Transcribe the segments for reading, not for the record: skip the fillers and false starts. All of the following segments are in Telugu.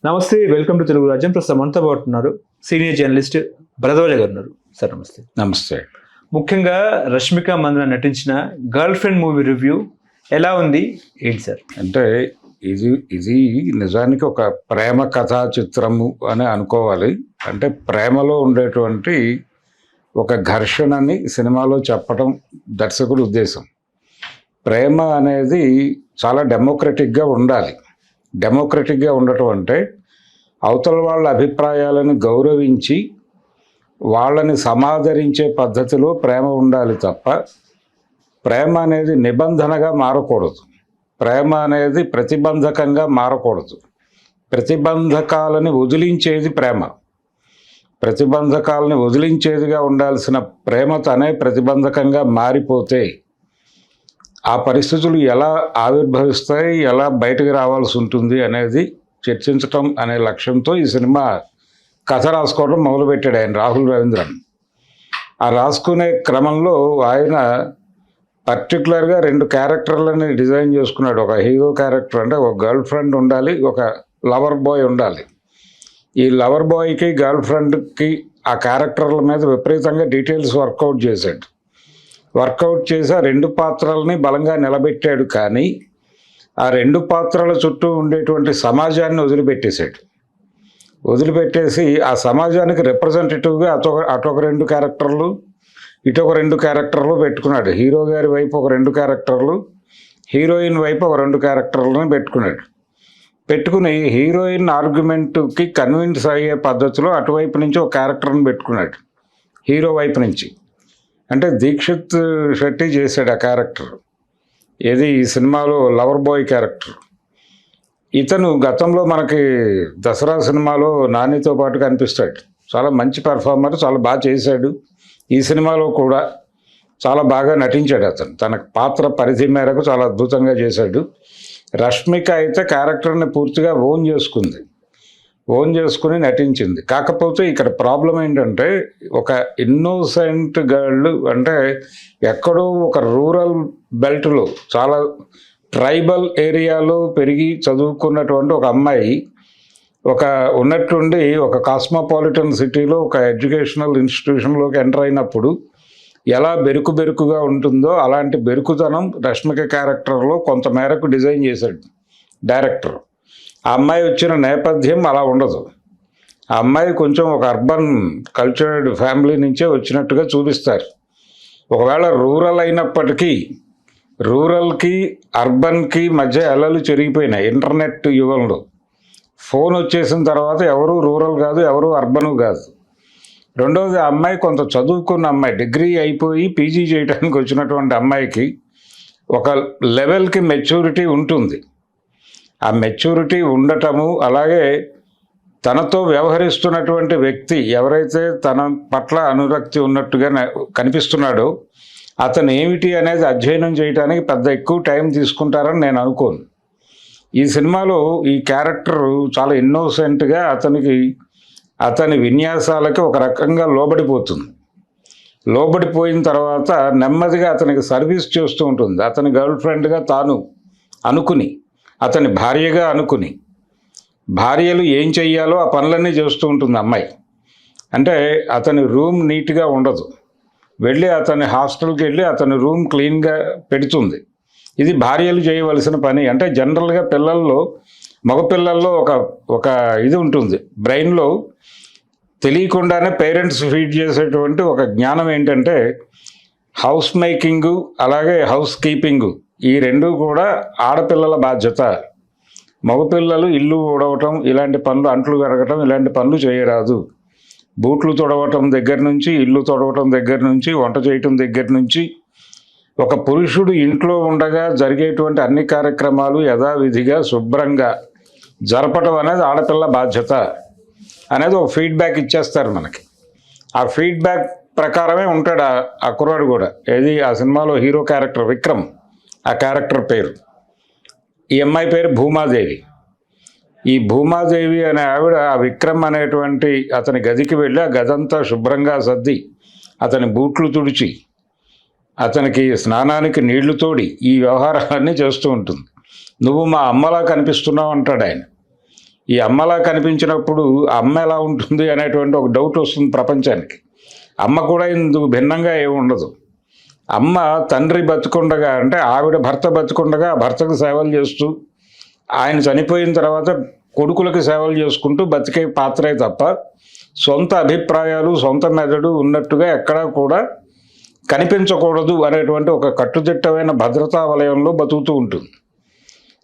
నమస్తే, వెల్కమ్ టు తెలుగు రాజ్యం. ప్రస్తుతం మనతో పాటు ఉన్నారు సీనియర్ జర్నలిస్ట్ భరద్వాజ గారు ఉన్నారు. సార్ నమస్తే. నమస్తే. ముఖ్యంగా రష్మిక మందన నటించిన గర్ల్ ఫ్రెండ్ మూవీ రివ్యూ ఎలా ఉంది ఏంటి సార్? అంటే ఇది నిజానికి ఒక ప్రేమ కథా చిత్రము అని అనుకోవాలి. అంటే ప్రేమలో ఉండేటువంటి ఒక ఘర్షణని సినిమాలో చెప్పడం దర్శకుడి ఉద్దేశం. ప్రేమ అనేది చాలా డెమోక్రటిక్గా ఉండాలి. డెమోక్రటిక్గా ఉండటం అంటే అవతల వాళ్ళ అభిప్రాయాలను గౌరవించి వాళ్ళని సమాదరించే పద్ధతిలో ప్రేమ ఉండాలి తప్ప ప్రేమ అనేది నిబంధనగా మారకూడదు. ప్రేమ అనేది ప్రతిబంధకంగా మారకూడదు. ప్రతిబంధకాలని వదిలించేది ప్రేమ. ప్రతిబంధకాలని వదిలించేదిగా ఉండాల్సిన ప్రేమ తనే ప్రతిబంధకంగా మారిపోతే ఆ పరిస్థితులు ఎలా ఆవిర్భవిస్తాయి, ఎలా బయటకు రావాల్సి ఉంటుంది అనేది చర్చించటం అనే లక్ష్యంతో ఈ సినిమా కథ రాసుకోవడం మొదలుపెట్టాడు ఆయన, రాహుల్ రవీంద్రన్. ఆ రాసుకునే క్రమంలో ఆయన పర్టికులర్గా 2 క్యారెక్టర్లని డిజైన్ చేసుకున్నాడు. ఒక హీరో క్యారెక్టర్, అంటే ఒక గర్ల్ ఫ్రెండ్ ఉండాలి, ఒక లవర్ బాయ్ ఉండాలి. ఈ లవర్ బాయ్కి గర్ల్ ఫ్రెండ్కి ఆ క్యారెక్టర్ల మీద విపరీతంగా డీటెయిల్స్ వర్కౌట్ చేశాడు. వర్కౌట్ చేసి ఆ 2 పాత్రల్ని బలంగా నిలబెట్టాడు. కానీ ఆ 2 పాత్రల చుట్టూ ఉండేటువంటి సమాజాన్ని వదిలిపెట్టేసి ఆ సమాజానికి రిప్రజెంటేటివ్గా అటొక 2 క్యారెక్టర్లు, ఇటొక 2 క్యారెక్టర్లు పెట్టుకున్నాడు. హీరో గారి వైపు ఒక 2 క్యారెక్టర్లు, హీరోయిన్ వైపు ఒక 2 క్యారెక్టర్లను పెట్టుకుని హీరోయిన్ ఆర్గ్యుమెంట్కి కన్విన్స్ అయ్యే పద్ధతిలో అటువైపు నుంచి ఒక క్యారెక్టర్ని పెట్టుకున్నాడు హీరో వైపు నుంచి. అంటే దీక్షిత్ శెట్టి చేశాడు ఆ క్యారెక్టర్. ఏది ఈ సినిమాలో లవర్ బాయ్ క్యారెక్టర్. ఇతను గతంలో మనకి దసరా సినిమాలో నానితో పాటు కనిపిస్తాడు. చాలా మంచి పెర్ఫార్మర్, చాలా బాగా చేశాడు. ఈ సినిమాలో కూడా చాలా బాగా నటించాడు అతను. తన పాత్ర పరిధి మేరకు చాలా అద్భుతంగా చేశాడు. రష్మిక అయితే క్యారెక్టర్ని పూర్తిగా ఓన్ చేసుకుని నటించింది. కాకపోతే ఇక్కడ ప్రాబ్లం ఏంటంటే ఒక ఇన్నోసెంట్ గర్ల్, అంటే ఎక్కడో ఒక రూరల్ బెల్ట్లో చాలా ట్రైబల్ ఏరియాలో పెరిగి చదువుకున్నటువంటి ఒక అమ్మాయి ఉన్నట్టుండి ఒక కాస్మోపాలిటన్ సిటీలో ఒక ఎడ్యుకేషనల్ ఇన్స్టిట్యూషన్లోకి ఎంటర్ అయినప్పుడు ఎలా బెరుకుగా ఉంటుందో అలాంటి బెరుకుతనం రష్మిక క్యారెక్టర్లో కొంతమేరకు డిజైన్ చేశాడు డైరెక్టర్. ఆ అమ్మాయి వచ్చిన నేపథ్యం అలా ఉండదు. ఆ అమ్మాయి కొంచెం ఒక అర్బన్ కల్చర్డ్ ఫ్యామిలీ నుంచే వచ్చినట్టుగా చూపిస్తారు. ఒకవేళ రూరల్ అయినప్పటికీ రూరల్కి అర్బన్కి మధ్య ఎల్లలు చెరిగిపోయినాయి ఇంటర్నెట్ యుగంలో. ఫోన్ వచ్చేసిన తర్వాత ఎవరు రూరల్ కాదు, ఎవరు అర్బను కాదు. రెండవది, ఆ అమ్మాయి కొంత చదువుకున్న అమ్మాయి, డిగ్రీ అయిపోయి పీజీ చేయడానికి వచ్చినటువంటి అమ్మాయికి ఒక లెవెల్కి మెచ్యూరిటీ ఉంటుంది. ఆ మెచ్యూరిటీ ఉండటము, అలాగే తనతో వ్యవహరిస్తున్నటువంటి వ్యక్తి ఎవరైతే తన పట్ల అనురక్తి ఉన్నట్టుగా కనిపిస్తున్నాడో అతను ఏమిటి అనేది అధ్యయనం చేయడానికి పెద్ద ఎక్కువ టైం తీసుకుంటారని నేను అనుకోను. ఈ సినిమాలో ఈ క్యారెక్టర్ చాలా ఇన్నోసెంట్గా అతని విన్యాసాలకి ఒక రకంగా లోబడిపోయిన తర్వాత నెమ్మదిగా అతనికి సర్వీస్ చేస్తూ ఉంటుంది. అతని గర్ల్ ఫ్రెండ్గా తాను అనుకుని, అతని భార్యగా అనుకుని, భార్యలు ఏం చెయ్యాలో ఆ పనులన్నీ చేస్తూ ఉంటుంది అమ్మాయి. అంటే అతని రూమ్ నీట్గా ఉండదు, వెళ్ళి అతని హాస్టల్కి వెళ్ళి అతని రూమ్ క్లీన్గా పెడుతుంది. ఇది భార్యలు చేయవలసిన పని. అంటే జనరల్గా మగపిల్లల్లో ఒక ఇది ఉంటుంది బ్రెయిన్లో, తెలియకుండానే పేరెంట్స్ ఫీడ్ చేసేటువంటి ఒక జ్ఞానం ఏంటంటే హౌస్ మేకింగు అలాగే హౌస్ కీపింగు, ఈ 2 కూడా ఆడపిల్లల బాధ్యత. మగపిల్లలు ఇల్లు ఊడవటం, ఇలాంటి పనులు, అంట్లు కడగటం, ఇలాంటి పనులు చేయరాదు. బూట్లు తొడవటం దగ్గర నుంచి, ఇల్లు తొడవటం దగ్గర నుంచి, వంట చేయటం దగ్గర నుంచి, ఒక పురుషుడు ఇంట్లో ఉండగా జరిగేటువంటి అన్ని కార్యక్రమాలు యథావిధిగా శుభ్రంగా జరపటం అనేది ఆడపిల్ల బాధ్యత అనేది ఒక ఫీడ్బ్యాక్ ఇచ్చేస్తారు మనకి. ఆ ఫీడ్బ్యాక్ ప్రకారమే ఉంటాడు ఆ కుర్రాడు కూడా. ఏది ఆ సినిమాలో హీరో క్యారెక్టర్ విక్రమ్, ఆ క్యారెక్టర్ పేరు. ఈ అమ్మాయి పేరు భూమాదేవి. ఈ భూమాదేవి అనే ఆవిడ ఆ విక్రమ్ అనేటువంటి అతని గదికి వెళ్ళి ఆ గదంతా శుభ్రంగా సర్ది, అతని బూట్లు తుడిచి, అతనికి స్నానానికి నీళ్లు తోడి ఈ వ్యవహారాలన్నీ చేస్తూ ఉంటుంది. నువ్వు మా అమ్మలా కనిపిస్తున్నావు అంటాడు ఆయన. ఈ అమ్మలా కనిపించినప్పుడు అమ్మ ఎలా ఉంటుంది అనేటువంటి ఒక డౌట్ వస్తుంది ప్రపంచానికి. అమ్మ కూడా ఇందుకు భిన్నంగా ఏమి ఉండదు. అమ్మ తండ్రి బతుకుండగా, అంటే ఆవిడ భర్త బతుకుండగా భర్తకు సేవలు చేస్తూ, ఆయన చనిపోయిన తర్వాత కొడుకులకు సేవలు చేసుకుంటూ బతికే పాత్రే తప్ప సొంత అభిప్రాయాలు, సొంత మెదడు ఉన్నట్టుగా ఎక్కడా కూడా కనిపించకూడదు అనేటువంటి ఒక కట్టుదిట్టమైన భద్రతా వలయంలో బతుకుతూ ఉంటుంది.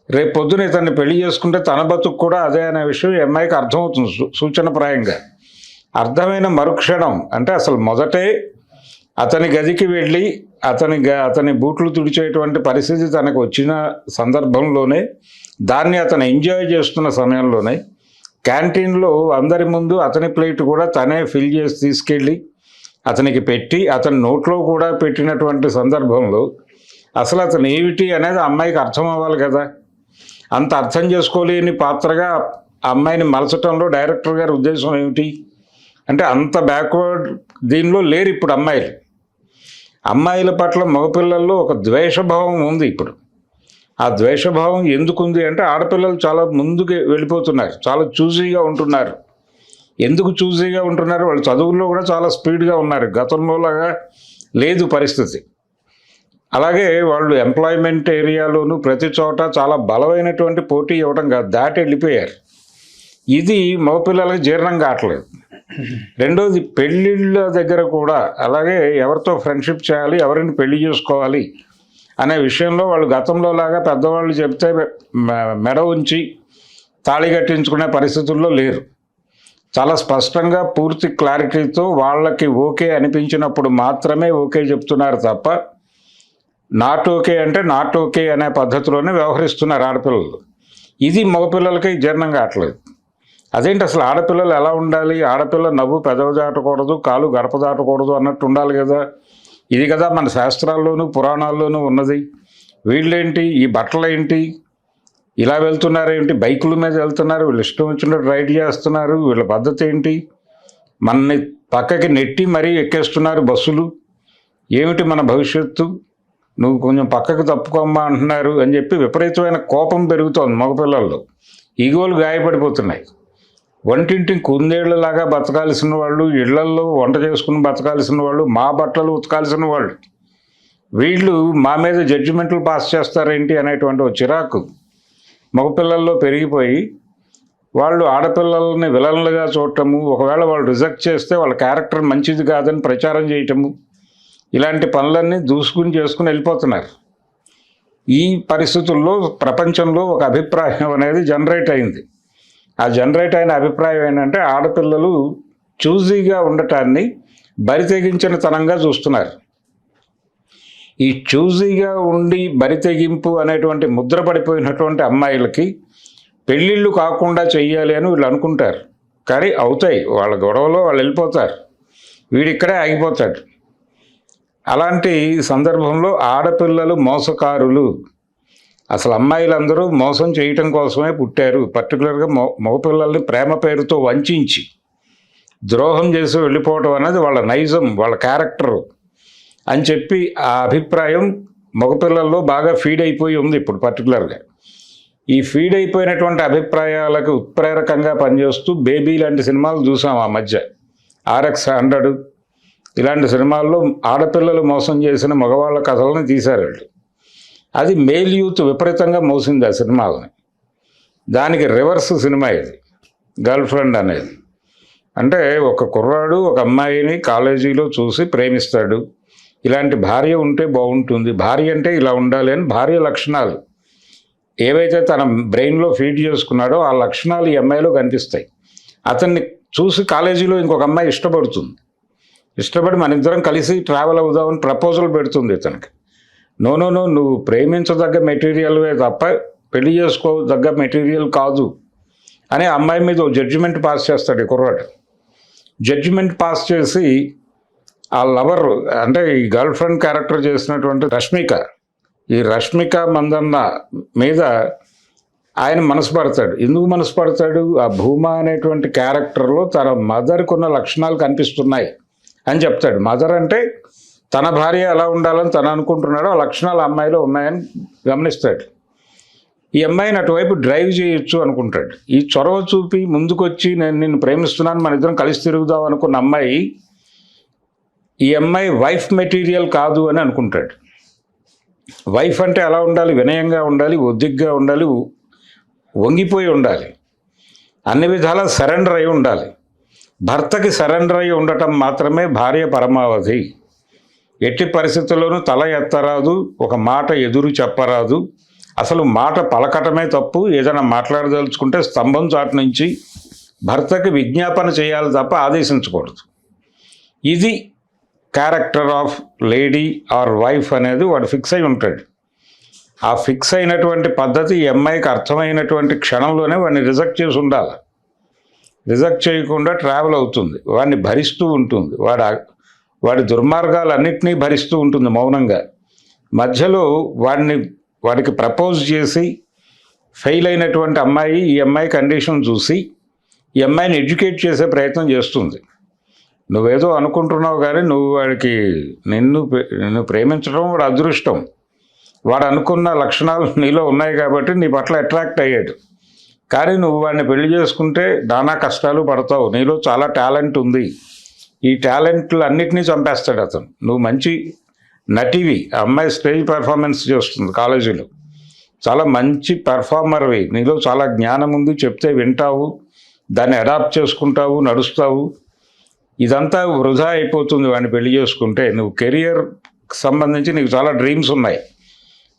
రేపు పొద్దున ఇతన్ని పెళ్లి చేసుకుంటే తన బతుకు కూడా అదే అనే విషయం ఈ అమ్మాయికి అర్థమవుతుంది సూచనప్రాయంగా. అర్థమైన మరుక్షణం, అంటే అసలు మొదటే అతని గదికి వెళ్ళి అతని బూట్లు తుడిచేటువంటి పరిస్థితి తనకు వచ్చిన సందర్భంలోనే, దాన్ని అతను ఎంజాయ్ చేస్తున్న సమయంలోనే, క్యాంటీన్లో అందరి ముందు అతని ప్లేట్ కూడా తనే ఫిల్ చేసి తీసుకెళ్ళి అతనికి పెట్టి అతని నోట్లో కూడా పెట్టినటువంటి సందర్భంలో అసలు అతను ఏమిటి అనేది అమ్మాయికి అర్థం అవ్వాలి కదా. అంత అర్థం చేసుకోలేని పాత్రగా అమ్మాయిని మలచటంలో డైరెక్టర్ గారి ఉద్దేశం ఏమిటి అంటే, అంత బ్యాక్వర్డ్ దీనిలో లేరు ఇప్పుడు అమ్మాయిలు. అమ్మాయిల పట్ల మగపిల్లల్లో ఒక ద్వేషభావం ఉంది ఇప్పుడు. ఆ ద్వేషభావం ఎందుకుంది అంటే, ఆడపిల్లలు చాలా ముందుకు వెళ్ళిపోతున్నారు, చాలా చూజీగా ఉంటున్నారు. ఎందుకు చూజీగా ఉంటున్నారు? వాళ్ళు చదువుల్లో కూడా చాలా స్పీడ్గా ఉన్నారు, గతంలోలాగా లేదు పరిస్థితి. అలాగే వాళ్ళు ఎంప్లాయ్మెంట్ ఏరియాలోనూ ప్రతి చోట చాలా బలమైనటువంటి పోటీ ఇవ్వడం కాదు, దాటి వెళ్ళిపోయారు. ఇది మగపిల్లలకి జీర్ణం కావట్లేదు. రెండోది, పెళ్ళిళ్ళ దగ్గర కూడా అలాగే ఎవరితో ఫ్రెండ్షిప్ చేయాలి, ఎవరిని పెళ్లి చేసుకోవాలి అనే విషయంలో వాళ్ళు గతంలో లాగా పెద్దవాళ్ళు చెప్తే మెడ ఉంచి తాళి కట్టించుకునే పరిస్థితుల్లో లేరు. చాలా స్పష్టంగా పూర్తి క్లారిటీతో వాళ్ళకి ఓకే అనిపించినప్పుడు మాత్రమే ఓకే చెప్తున్నారు తప్ప, నాట్ ఓకే అంటే నాట్ ఓకే అనే పద్ధతిలోనే వ్యవహరిస్తున్నారు ఆడపిల్లలు. ఇది మగపిల్లలకి జీర్ణం కావట్లేదు. అదేంటి అసలు ఆడపిల్లలు ఎలా ఉండాలి? ఆడపిల్ల నవ్వు పెదవి దాటకూడదు, కాలు గడప దాటకూడదు అన్నట్టు ఉండాలి కదా. ఇది కదా మన శాస్త్రాల్లోనూ పురాణాల్లోనూ ఉన్నది. వీళ్ళేంటి, ఈ బట్టలు ఏంటి, ఇలా వెళ్తున్నారేంటి, బైకుల మీద వెళ్తున్నారు, వీళ్ళు ఇష్టం వచ్చినట్టు రైడ్ చేస్తున్నారు, వీళ్ళ పద్ధతి ఏంటి, మనని పక్కకి నెట్టి మరీ ఎక్కేస్తున్నారు బస్సులు, ఏమిటి మన భవిష్యత్తు, నువ్వు కొంచెం పక్కకు తప్పుకోమ్మా అంటున్నారు అని చెప్పి విపరీతమైన కోపం పెరుగుతోంది మగపిల్లల్లో. ఈగోలు గాయపడిపోతున్నాయి. వంటింటి కుందేళ్లలాగా బతకాల్సిన వాళ్ళు, ఇళ్లల్లో వంట చేసుకుని బతకాల్సిన వాళ్ళు, మా బట్టలు ఉతకాల్సిన వాళ్ళు, వీళ్ళు మా మీద జడ్జిమెంట్లు పాస్ చేస్తారేంటి అనేటువంటి ఒక చిరాకు మగపిల్లల్లో పెరిగిపోయి వాళ్ళు ఆడపిల్లల్ని విలన్లుగా చూడటము, ఒకవేళ వాళ్ళు రిజెక్ట్ చేస్తే వాళ్ళ క్యారెక్టర్ మంచిది కాదని ప్రచారం చేయటము, ఇలాంటి పనులన్నీ దూసుకుని చేసుకుని వెళ్ళిపోతున్నారు. ఈ పరిస్థితుల్లో ప్రపంచంలో ఒక అభిప్రాయం అనేది జనరేట్ అయింది. ఆ జనరేట్ అయిన అభిప్రాయం ఏంటంటే, ఆడపిల్లలు చూజీగా ఉండటాన్ని బరితెగించిన తనంగా చూస్తున్నారు. ఈ చూజీగా ఉండి బరితెగింపు అనేటువంటి ముద్ర పడిపోయినటువంటి అమ్మాయిలకి పెళ్ళిళ్ళు కాకుండా చెయ్యాలి అని వీళ్ళు అనుకుంటారు. కానీ అవుతాయి, వాళ్ళ గొడవలో వాళ్ళు వెళ్ళిపోతారు, వీడిక్కడే ఆగిపోతాడు. అలాంటి సందర్భంలో ఆడపిల్లలు మోసకారులు. అసలు అమ్మాయిలందరూ మోసం చేయటం కోసమే పుట్టారు. పర్టికులర్గా మగపిల్లల్ని ప్రేమ పేరుతో వంచి ద్రోహం చేసి వెళ్ళిపోవటం అనేది వాళ్ళ నైజం, వాళ్ళ క్యారెక్టరు అని చెప్పి ఆ అభిప్రాయం మగపిల్లల్లో బాగా ఫీడ్ అయిపోయి ఉంది ఇప్పుడు. పర్టికులర్గా ఈ ఫీడ్ అయిపోయినటువంటి అభిప్రాయాలకు ఉత్ప్రేరకంగా పనిచేస్తూ బేబీ లాంటి సినిమాలు చూసాం ఆ మధ్య. RX-100 ఇలాంటి సినిమాల్లో ఆడపిల్లలు మోసం చేసిన మగవాళ్ళ కథలను తీశారు వాళ్ళు. అది మేల్ యూత్ విపరీతంగా మోసింది ఆ సినిమాలని. దానికి రివర్స్ సినిమా ఇది గర్ల్ ఫ్రెండ్ అనేది. అంటే ఒక కుర్రాడు ఒక అమ్మాయిని కాలేజీలో చూసి ప్రేమిస్తాడు, ఇలాంటి భార్య ఉంటే బాగుంటుంది, భార్య అంటే ఇలా ఉండాలి అని భార్య లక్షణాలు ఏవైతే తన బ్రెయిన్లో ఫీడ్ చేసుకున్నాడో ఆ లక్షణాలు ఈ అమ్మాయిలో కనిపిస్తాయి. అతన్ని చూసి కాలేజీలో ఇంకొక అమ్మాయి ఇష్టపడి మన ఇద్దరం కలిసి ట్రావెల్ అవుదామని ప్రపోజల్ పెడుతుంది ఇతనికి. నో నువ్వు ప్రేమించదగ్గ మెటీరియల్వే తప్ప పెళ్లి చేసుకోదగ్గ మెటీరియల్ కాదు అని అమ్మాయి మీద జడ్జిమెంట్ పాస్ చేస్తాడు ఈ కుర్రాడు. జడ్జిమెంట్ పాస్ చేసి ఆ లవర్, అంటే ఈ గర్ల్ ఫ్రెండ్ క్యారెక్టర్ చేసినటువంటి రష్మిక మందన్న మీద ఆయన మనసు పడతాడు. ఎందుకు మనసు పడతాడు? ఆ భూమా అనేటువంటి క్యారెక్టర్లో తన మదర్కి ఉన్న లక్షణాలు కనిపిస్తున్నాయి అని చెప్తాడు. మదర్ అంటే తన భార్య ఎలా ఉండాలని తను అనుకుంటున్నాడో ఆ లక్షణాలు అమ్మాయిలో ఉన్నాయని గమనిస్తాడు. ఈ అమ్మాయిని అటువైపు డ్రైవ్ చేయొచ్చు అనుకుంటాడు. ఈ చొరవ చూపి ముందుకొచ్చి నేను నిన్ను ప్రేమిస్తున్నాను, మన ఇద్దరం కలిసి తిరుగుదాం అనుకున్న అమ్మాయి ఈ అమ్మాయి వైఫ్ మెటీరియల్ కాదు అని అనుకుంటాడు. వైఫ్ అంటే ఎలా ఉండాలి? వినయంగా ఉండాలి, ఒద్దిగ్గా ఉండాలి, వంగిపోయి ఉండాలి, అన్ని విధాలా సరెండర్ అయి ఉండాలి. భర్తకి సరెండర్ అయి ఉండటం మాత్రమే భార్య పరమావధి. ఎట్టి పరిస్థితుల్లోనూ తల ఎత్తరాదు, ఒక మాట ఎదురు చెప్పరాదు, అసలు మాట పలకటమే తప్పు. ఏదైనా మాట్లాడదలుచుకుంటే స్తంభం చాటు నుంచి భర్తకి విజ్ఞాపన చేయాలి తప్ప ఆదేశించకూడదు. ఇది character of lady or wife అనేది వాడు ఫిక్స్ అయి ఉంటాడు. ఆ ఫిక్స్ అయినటువంటి పద్ధతి ఈ అమ్మాయికి అర్థమైనటువంటి క్షణంలోనే వాడిని రిజెక్ట్ చేసి ఉండాలి. రిజెక్ట్ చేయకుండా ట్రావెల్ అవుతుంది, వాడిని భరిస్తూ ఉంటుంది, వాడి దుర్మార్గాలన్నింటినీ భరిస్తూ ఉంటుంది మౌనంగా. మధ్యలో వాడికి ప్రపోజ్ చేసి ఫెయిల్ అయినటువంటి అమ్మాయి ఈ అమ్మాయి కండిషన్ చూసి ఈ అమ్మాయిని ఎడ్యుకేట్ చేసే ప్రయత్నం చేస్తుంది. నువ్వేదో అనుకుంటున్నావు కానీ నిన్ను ప్రేమించడం వాడు అదృష్టం. వాడు అనుకున్న లక్షణాలు నీలో ఉన్నాయి కాబట్టి నీ పట్ల అట్రాక్ట్ అయ్యాడు. కానీ నువ్వు వాడిని పెళ్లి చేసుకుంటే నానా కష్టాలు పడతావు. నీలో చాలా టాలెంట్ ఉంది, ఈ టాలెంట్లు అన్నిటినీ చంపేస్తాడు అతను. నువ్వు మంచి నటివి, ఆ అమ్మాయి స్టేజ్ పెర్ఫార్మెన్స్ చేస్తుంది కాలేజీలో, చాలా మంచి పెర్ఫార్మర్వి, నీలో చాలా జ్ఞానం ఉంది, చెప్తే వింటావు, దాన్ని అడాప్ట్ చేసుకుంటావు, నడుస్తావు. ఇదంతా వృధా అయిపోతుంది వాడిని పెళ్లి చేసుకుంటే. నువ్వు కెరియర్కి సంబంధించి నీకు చాలా డ్రీమ్స్ ఉన్నాయి.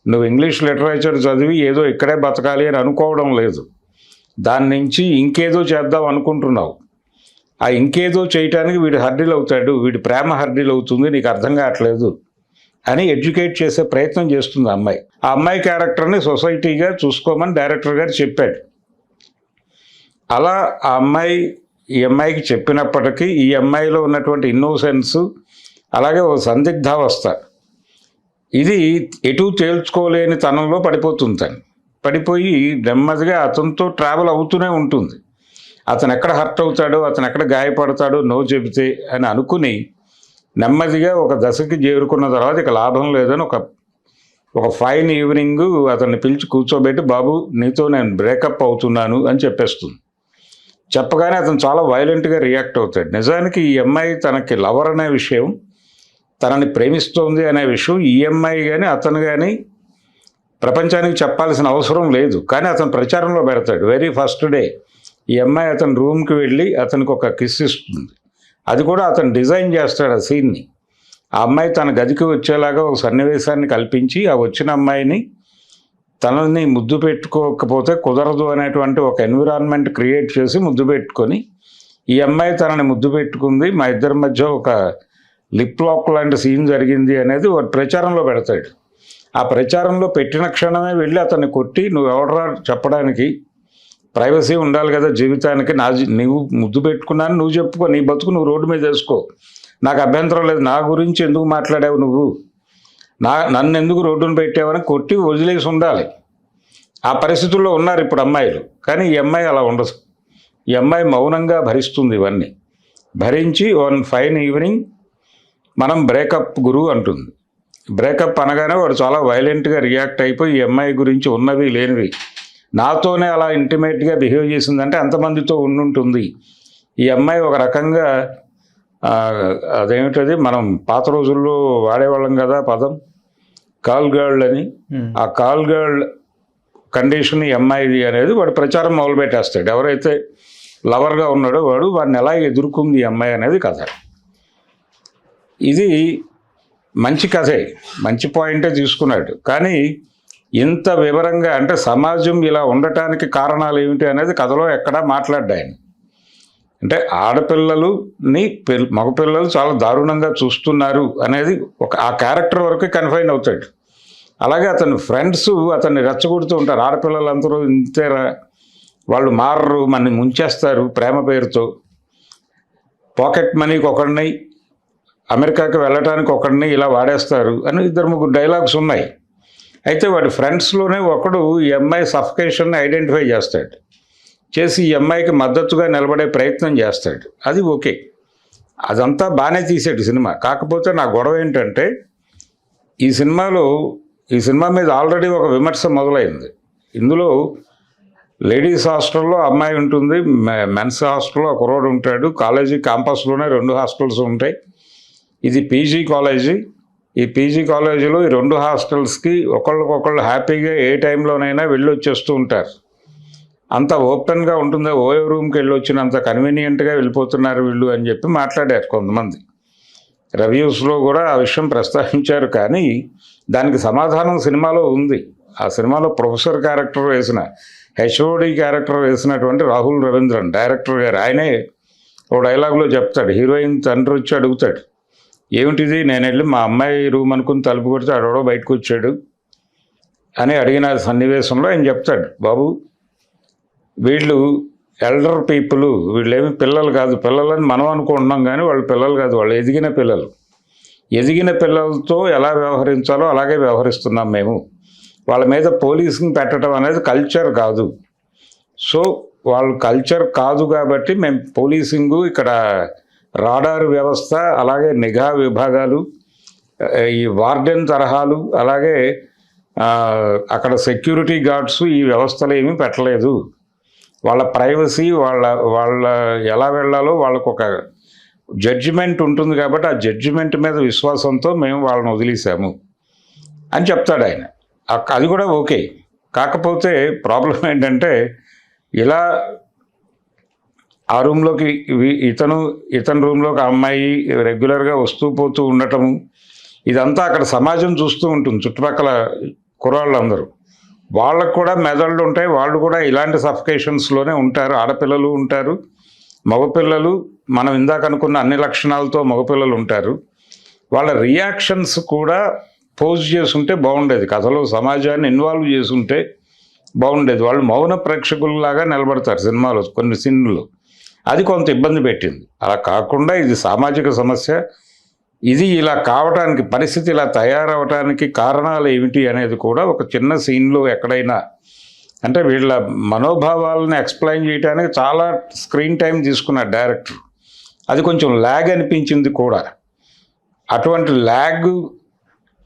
నువ్వు ఇంగ్లీష్ లిటరేచర్ చదివి ఏదో ఇక్కడే బతకాలి అని అనుకోవడం లేదు, దాని నుంచి ఇంకేదో చేద్దాం అనుకుంటున్నావు. ఆ ఇంకేదో చేయటానికి వీడు హర్డిల్ అవుతాడు, వీడి ప్రేమ హర్డిల్ అవుతుంది, నీకు అర్థం కావట్లేదు అని ఎడ్యుకేట్ చేసే ప్రయత్నం చేస్తుంది అమ్మాయి. ఆ అమ్మాయి క్యారెక్టర్ని సొసైటీగా చూసుకోమని డైరెక్టర్ గారు చెప్పాడు. అలా ఈ అమ్మాయికి చెప్పినప్పటికీ ఈ అమ్మాయిలో ఉన్నటువంటి ఇన్నోసెన్స్, అలాగే ఓ సందిగ్ధావస్థ, ఇది ఎటు తేల్చుకోలేని తనంలో పడిపోతుంది. పడిపోయి నెమ్మదిగా అతనితో ట్రావెల్ అవుతూనే ఉంటుంది. అతను ఎక్కడ హర్ట్ అవుతాడో, అతను ఎక్కడ గాయపడతాడో నో చెబితే అని అనుకుని నెమ్మదిగా ఒక దశకి చేరుకున్న తర్వాత ఇక లాభం లేదని ఒక ఫైన్ ఈవినింగ్ అతన్ని పిలిచి కూర్చోబెట్టి, బాబు నీతో నేను బ్రేకప్ అవుతున్నాను అని చెప్పేస్తుంది. చెప్పగానే అతను చాలా వైలెంట్గా రియాక్ట్ అవుతాడు. నిజానికి ఈ అమ్మాయి తనకి లవర్ అనే విషయం, తనని ప్రేమిస్తోంది అనే విషయం ఈ అమ్మాయి కానీ అతను కానీ ప్రపంచానికి చెప్పాల్సిన అవసరం లేదు. కానీ అతను ప్రచారంలో పెడతాడు. వెరీ ఫస్ట్ డే ఈ అమ్మాయి అతని రూమ్కి వెళ్ళి అతనికి ఒక కిస్ ఇస్తుంది. అది కూడా అతను డిజైన్ చేస్తాడు ఆ సీన్ని. ఆ అమ్మాయి తన గదికి వచ్చేలాగా ఒక సన్నివేశాన్ని కల్పించి ఆ వచ్చిన అమ్మాయిని తనని ముద్దు పెట్టుకోకపోతే కుదరదు అనేటువంటి ఒక ఎన్విరాన్మెంట్ క్రియేట్ చేసి ముద్దు పెట్టుకొని, ఈ అమ్మాయి తనని ముద్దు పెట్టుకుంది, మా ఇద్దరి మధ్య ఒక లిప్ లాక్ లాంటి సీన్ జరిగింది అనేది ఒక ప్రచారంలో పెడతాడు. ఆ ప్రచారంలో పెట్టిన క్షణమే వెళ్ళి అతన్ని కొట్టి, నువ్వు ఎవడరా చెప్పడానికి, ప్రైవసీ ఉండాలి కదా జీవితానికి, నువ్వు ముద్దు పెట్టుకున్నాను నువ్వు చెప్పుకో, నీ బతుకు నువ్వు రోడ్డు మీద వేసుకో, నాకు అభ్యంతరం లేదు, నా గురించి ఎందుకు మాట్లాడావు నువ్వు, నన్ను ఎందుకు రోడ్డును పెట్టావని కొట్టి వదిలేసి ఉండాలి. ఆ పరిస్థితుల్లో ఉన్నారు ఇప్పుడు అమ్మాయిలు. కానీ ఈ అమ్మాయి అలా ఉండదు. ఈ అమ్మాయి మౌనంగా భరిస్తుంది ఇవన్నీ. భరించి వన్ ఫైన్ ఈవినింగ్ మనం బ్రేకప్ గురు అంటుంది. బ్రేకప్ అనగానే వాడు చాలా వైలెంట్గా రియాక్ట్ అయిపోయి ఈ అమ్మాయి గురించి ఉన్నవి లేనివి, నాతోనే అలా ఇంటిమేట్గా బిహేవ్ చేసిందంటే అంతమందితో ఉండుంటుంది. ఈ అమ్మాయి ఒక రకంగా అదేమిటది మనం పాత రోజుల్లో వాడేవాళ్ళం కదా పదం, కాల్ గర్ల్ అని. ఆ కాల్ గర్ల్ కండిషన్ ఈ అమ్మాయిది అనేది వాడు ప్రచారం మొదలుపెట్టేస్తాడు. ఎవరైతే లవర్గా ఉన్నాడో వాడిని ఎలా ఎదుర్కొంది ఈ అమ్మాయి అనేది కథ. ఇది మంచి కథే, మంచి పాయింటే తీసుకున్నాడు. కానీ ఇంత వివరంగా అంటే సమాజం ఇలా ఉండటానికి కారణాలు ఏమిటి అనేది కథలో ఎక్కడా మాట్లాడ్డాయని. అంటే ఆడపిల్లలని మగపిల్లలు చాలా దారుణంగా చూస్తున్నారు అనేది ఆ క్యారెక్టర్ వరకు కన్ఫైన్ అవుతాడు. అలాగే అతని ఫ్రెండ్స్ అతన్ని రెచ్చగొడుతూ ఉంటారు, ఆడపిల్లలందరూ ఇంతేరా, వాళ్ళు మారరు, మనని ముంచేస్తారు ప్రేమ పేరుతో, పాకెట్ మనీకి ఒకడిని, అమెరికాకి వెళ్ళటానికి ఒకడిని ఇలా వాడేస్తారు అని 2-3 డైలాగ్స్ ఉన్నాయి. అయితే వాడి ఫ్రెండ్స్లోనే ఒకడు ఈ అమ్మాయి సఫికేషన్ని ఐడెంటిఫై చేస్తాడు, చేసి ఈ అమ్మాయికి మద్దతుగా నిలబడే ప్రయత్నం చేస్తాడు. అది ఓకే, అదంతా బాగానే తీసాడు సినిమా. కాకపోతే నా గొడవ ఏంటంటే ఈ సినిమా మీద ఆల్రెడీ ఒక విమర్శ మొదలైంది. ఇందులో లేడీస్ హాస్టల్లో అమ్మాయి ఉంటుంది, మెన్స్ హాస్టల్లో ఒక కుర్రోడు ఉంటాడు. కాలేజీ క్యాంపస్లోనే 2 హాస్టల్స్ ఉంటాయి. ఇది పీజీ కాలేజీ. ఈ పీజీ కాలేజీలో ఈ 2 హాస్టల్స్కి ఒకళ్ళకొకళ్ళు హ్యాపీగా ఏ టైంలోనైనా వెళ్ళి వచ్చేస్తూ ఉంటారు. అంత ఓపెన్గా ఉంటుంది. ఓయో రూమ్కి వెళ్ళి వచ్చినంత కన్వీనియంట్గా వెళ్ళిపోతున్నారు వీళ్ళు అని చెప్పి మాట్లాడారు కొంతమంది. రివ్యూస్లో కూడా ఆ విషయం ప్రస్తావించారు. కానీ దానికి సమాధానం సినిమాలో ఉంది. ఆ సినిమాలో ప్రొఫెసర్ క్యారెక్టర్ వేసిన, హెచ్ఓడి క్యారెక్టర్ వేసినటువంటి రాహుల్ రవీంద్రన్ డైరెక్టర్ గారు, ఆయనే ఓ డైలాగ్లో చెప్తాడు. హీరోయిన్ తండ్రి వచ్చి అడుగుతాడు, ఏమిటిది, నేను వెళ్ళి మా అమ్మాయి రూమ్ అనుకుని తలుపు కొడితే ఆడెవడో బయటకు వచ్చాడు అని అడిగిన సన్నివేశంలో ఆయన చెప్తాడు, బాబు వీళ్ళు ఎల్డర్ పీపుల్, వీళ్ళేమి పిల్లలు కాదు. పిల్లలని మనం అనుకుంటున్నాం కానీ వాళ్ళు పిల్లలు కాదు, వాళ్ళు ఎదిగిన పిల్లలు. ఎదిగిన పిల్లలతో ఎలా వ్యవహరించాలో అలాగే వ్యవహరిస్తున్నాం మేము. వాళ్ళ మీద పోలీసింగ్ పెట్టడం అనేది కల్చర్ కాదు. సో వాళ్ళు కల్చర్ కాదు కాబట్టి మేము పోలీసింగు, ఇక్కడ రాడార్ వ్యవస్థ, అలాగే నిఘా విభాగాలు, ఈ వార్డెన్ తరహాలు, అలాగే అక్కడ సెక్యూరిటీ గార్డ్స్, ఈ వ్యవస్థలు ఏమీ పెట్టలేదు. వాళ్ళ ప్రైవసీ, వాళ్ళ ఎలా వెళ్ళాలో వాళ్ళకు ఒక జడ్జిమెంట్ ఉంటుంది కాబట్టి ఆ జడ్జిమెంట్ మీద విశ్వాసంతో మేము వాళ్ళని వదిలేసాము అని చెప్తాడు ఆయన. అది కూడా ఓకే. కాకపోతే ప్రాబ్లం ఏంటంటే, ఇలా ఆ రూమ్లోకి ఇతని రూమ్లోకి ఆ అమ్మాయి రెగ్యులర్గా వస్తూ పోతూ ఉండటము, ఇదంతా అక్కడ సమాజం చూస్తూ ఉంటుంది. చుట్టుపక్కల కుర్రాళ్ళందరూ, వాళ్ళకు కూడా మెదళ్ళు ఉంటాయి. వాళ్ళు కూడా ఇలాంటి సఫికేషన్స్లోనే ఉంటారు. ఆడపిల్లలు ఉంటారు, మగపిల్లలు, మనం ఇందాక అనుకున్న అన్ని లక్షణాలతో మగపిల్లలు ఉంటారు. వాళ్ళ రియాక్షన్స్ కూడా పోజ్ చేసుంటే బాగుండేది. కథలో సమాజాన్ని ఇన్వాల్వ్ చేసుంటే బాగుండేది. వాళ్ళు మౌన ప్రేక్షకుల్లాగా నిలబడతారు సినిమాలో కొన్ని సీన్లు. అది కొంత ఇబ్బంది పెట్టింది. అలా కాకుండా ఇది సామాజిక సమస్య, ఇది ఇలా కావటానికి, పరిస్థితి ఇలా తయారవటానికి కారణాలు ఏమిటి అనేది కూడా ఒక చిన్న సీన్లో ఎక్కడైనా, అంటే వీళ్ళ మనోభావాలను ఎక్స్ప్లెయిన్ చేయడానికి చాలా స్క్రీన్ టైం తీసుకున్నారు డైరెక్టర్. అది కొంచెం ల్యాగ్ అనిపించింది కూడా. అటువంటి ల్యాగ్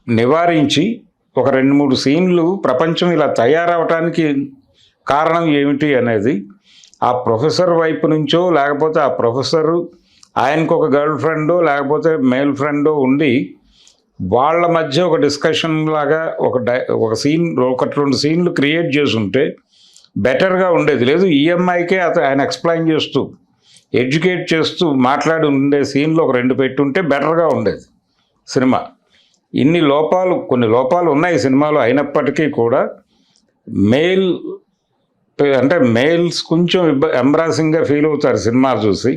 నివారించి ఒక 2-3 సీన్లు ప్రపంచం ఇలా తయారవటానికి కారణం ఏమిటి అనేది, ఆ ప్రొఫెసర్ వైపు నుంచో, లేకపోతే ఆ ప్రొఫెసరు ఆయనకు ఒక గర్ల్ ఫ్రెండో లేకపోతే మేల్ ఫ్రెండో ఉండి వాళ్ళ మధ్య ఒక డిస్కషన్ లాగా ఒక సీన్, 1-2 సీన్లు క్రియేట్ చేసి ఉంటే బెటర్గా ఉండేది. లేదు ఈఎంఐకే ఆయన ఎక్స్ప్లెయిన్ చేస్తూ, ఎడ్యుకేట్ చేస్తూ మాట్లాడి ఉండే సీన్లు ఒక 2 పెట్టుంటే బెటర్గా ఉండేది సినిమా. కొన్ని లోపాలు ఉన్నాయి సినిమాలో. అయినప్పటికీ కూడా మేల్స్ కొంచెం ఎంబ్రాసింగ్గా ఫీల్ అవుతారు సినిమా చూసి.